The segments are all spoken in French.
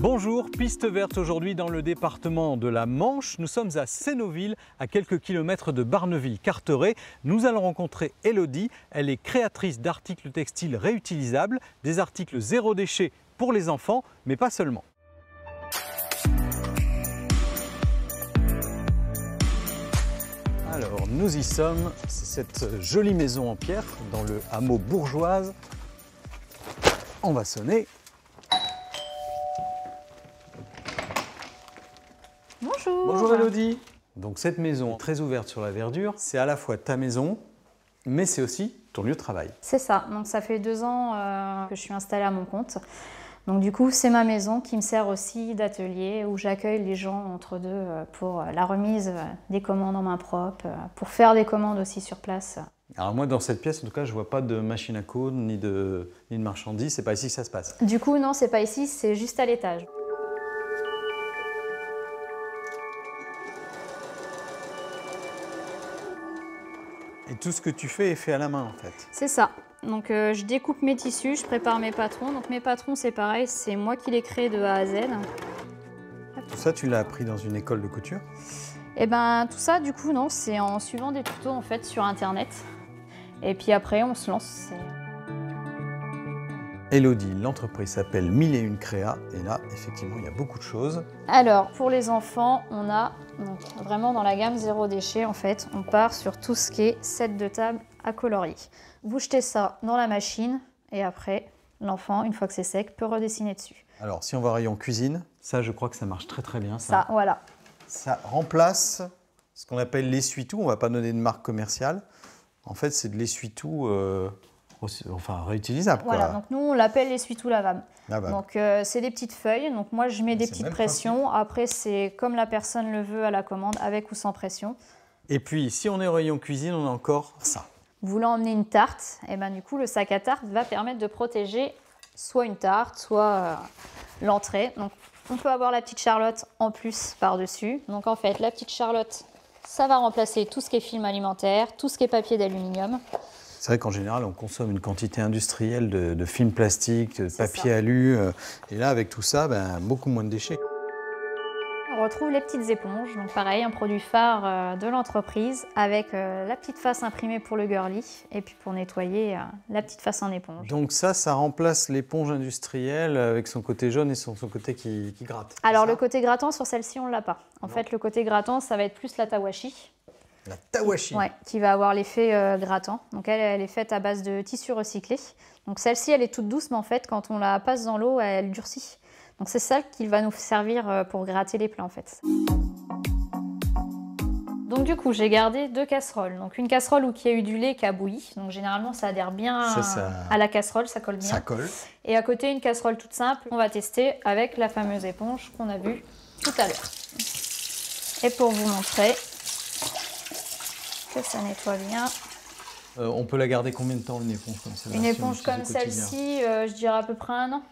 Bonjour, piste verte aujourd'hui dans le département de la Manche. Nous sommes à Sénoville, à quelques kilomètres de Barneville-Carteret. Nous allons rencontrer Elodie. Elle est créatrice d'articles textiles réutilisables, des articles zéro déchet pour les enfants, mais pas seulement. Alors, nous y sommes. C'est cette jolie maison en pierre dans le hameau Bourgeoise. On va sonner. Bonjour. Bonjour Elodie. Donc cette maison très ouverte sur la verdure, c'est à la fois ta maison, mais c'est aussi ton lieu de travail. C'est ça, donc ça fait 2 ans que je suis installée à mon compte. Donc du coup, c'est ma maison qui me sert aussi d'atelier où j'accueille les gens entre deux pour la remise des commandes en main propre, pour faire des commandes aussi sur place. Alors moi dans cette pièce, en tout cas, je vois pas de machine à coudre ni de marchandises, c'est pas ici que ça se passe. Du coup, non, c'est pas ici, c'est juste à l'étage. Et tout ce que tu fais est fait à la main en fait. C'est ça. Donc je découpe mes tissus, je prépare mes patrons. Donc mes patrons, c'est pareil, c'est moi qui les crée de A à Z. Tout ça, tu l'as appris dans une école de couture? Et ben tout ça, du coup, non, c'est en suivant des tutos en fait sur internet. Et puis après, on se lance. Elodie, l'entreprise s'appelle 1001 Créa et là, effectivement, il y a beaucoup de choses. Alors, pour les enfants, on a donc, vraiment dans la gamme zéro déchet, en fait, on part sur tout ce qui est set de table à colorier. Vous jetez ça dans la machine et après, l'enfant, une fois que c'est sec, peut redessiner dessus. Alors, si on va rayon cuisine, ça, je crois que ça marche très très bien. Ça, voilà. Ça remplace ce qu'on appelle l'essuie-tout. On ne va pas donner de marque commerciale. En fait, c'est de l'essuie-tout réutilisable. Voilà, quoi. donc nous, on l'appelle l'essuie-tout lavable. Lavable. Donc, c'est des petites feuilles. Donc, moi, je mets des petites pressions. Après, c'est comme la personne le veut à la commande, avec ou sans pression. Et puis, si on est au rayon cuisine, on a encore ça. Vous voulez emmener une tarte, et ben du coup, le sac à tarte va permettre de protéger soit une tarte, soit l'entrée. Donc, on peut avoir la petite Charlotte en plus par-dessus. Donc, en fait, la petite Charlotte, ça va remplacer tout ce qui est film alimentaire, tout ce qui est papier d'aluminium. C'est vrai qu'en général, on consomme une quantité industrielle de films plastiques, de papier alu. Et là, avec tout ça, beaucoup moins de déchets. On retrouve les petites éponges. Donc pareil, un produit phare de l'entreprise avec la petite face imprimée pour le girly et puis pour nettoyer la petite face en éponge. Donc ça remplace l'éponge industrielle avec son côté jaune et son côté qui gratte. Alors le côté grattant sur celle-ci, on ne l'a pas. En fait, le côté grattant, ça va être plus la tawashi. La tawashi. Ouais, qui va avoir l'effet grattant. Donc elle est faite à base de tissu recyclé. Donc celle-ci, elle est toute douce, mais en fait, quand on la passe dans l'eau, elle durcit. Donc c'est ça qui va nous servir pour gratter les plats en fait. Donc du coup, j'ai gardé 2 casseroles. Donc une casserole où il y a eu du lait qui a bouilli. Donc généralement, ça adhère bien à la casserole, ça colle bien. Ça colle. Et à côté, une casserole toute simple. On va tester avec la fameuse éponge qu'on a vue tout à l'heure. Et pour vous montrer que ça nettoie bien. On peut la garder combien de temps, une éponge comme celle-ci? Une éponge comme celle-ci, je dirais à peu près 1 an.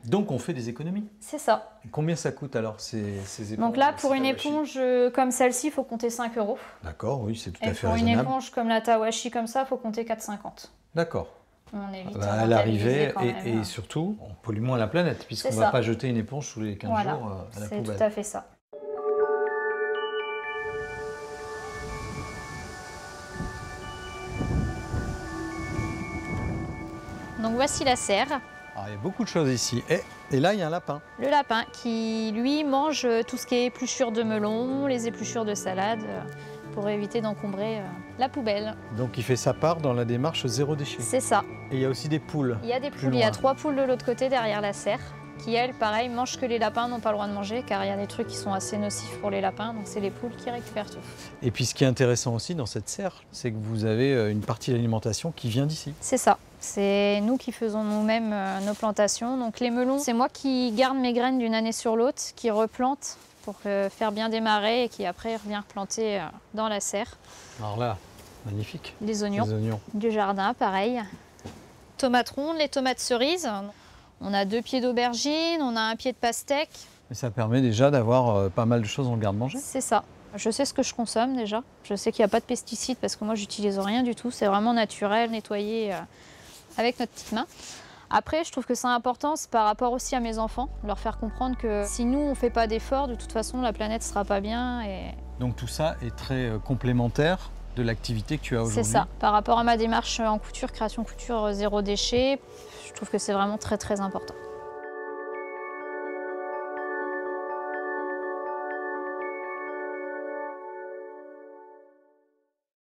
Donc on fait des économies. C'est ça. Et combien ça coûte alors ces éponges? Donc là, pour une éponge comme celle-ci, il faut compter 5 €. D'accord, oui, c'est tout à fait raisonnable. Et pour une éponge comme la tawashi comme ça, il faut compter 4,50 €. D'accord. On évite à l'arrivée et surtout, on pollue moins la planète puisqu'on ne va pas jeter une éponge tous les 15 jours à la poubelle. C'est tout à fait ça. Donc voici la serre. Alors, il y a beaucoup de choses ici. Et là, il y a un lapin. Le lapin qui, lui, mange tout ce qui est épluchures de melon, les épluchures de salade, pour éviter d'encombrer la poubelle. Donc il fait sa part dans la démarche zéro déchet. C'est ça. Et il y a aussi des poules. Il y a des poules, il y a 3 poules de l'autre côté derrière la serre, qui elles, pareil, mangent que les lapins n'ont pas le droit de manger, car il y a des trucs qui sont assez nocifs pour les lapins, donc c'est les poules qui récupèrent tout. Et puis ce qui est intéressant aussi dans cette serre, c'est que vous avez une partie de l'alimentation qui vient d'ici. C'est ça. C'est nous qui faisons nous-mêmes nos plantations. Donc les melons, c'est moi qui garde mes graines d'une année sur l'autre, qui replante pour faire bien démarrer et qui après revient replanter dans la serre. Alors là, magnifique. Les oignons. Du jardin, pareil. Tomates rondes, les tomates cerises. On a 2 pieds d'aubergine, on a 1 pied de pastèque. Et ça permet déjà d'avoir pas mal de choses dans le garde-manger. C'est ça. Je sais ce que je consomme déjà. Je sais qu'il n'y a pas de pesticides parce que moi, j'utilise rien du tout. C'est vraiment naturel, nettoyé avec notre petite main. Après, je trouve que c'est important, c'est par rapport aussi à mes enfants, leur faire comprendre que si nous, on ne fait pas d'efforts, de toute façon, la planète ne sera pas bien. Donc tout ça est très complémentaire de l'activité que tu as aujourd'hui. C'est ça. Par rapport à ma démarche en couture, création couture zéro déchet, je trouve que c'est vraiment très très important.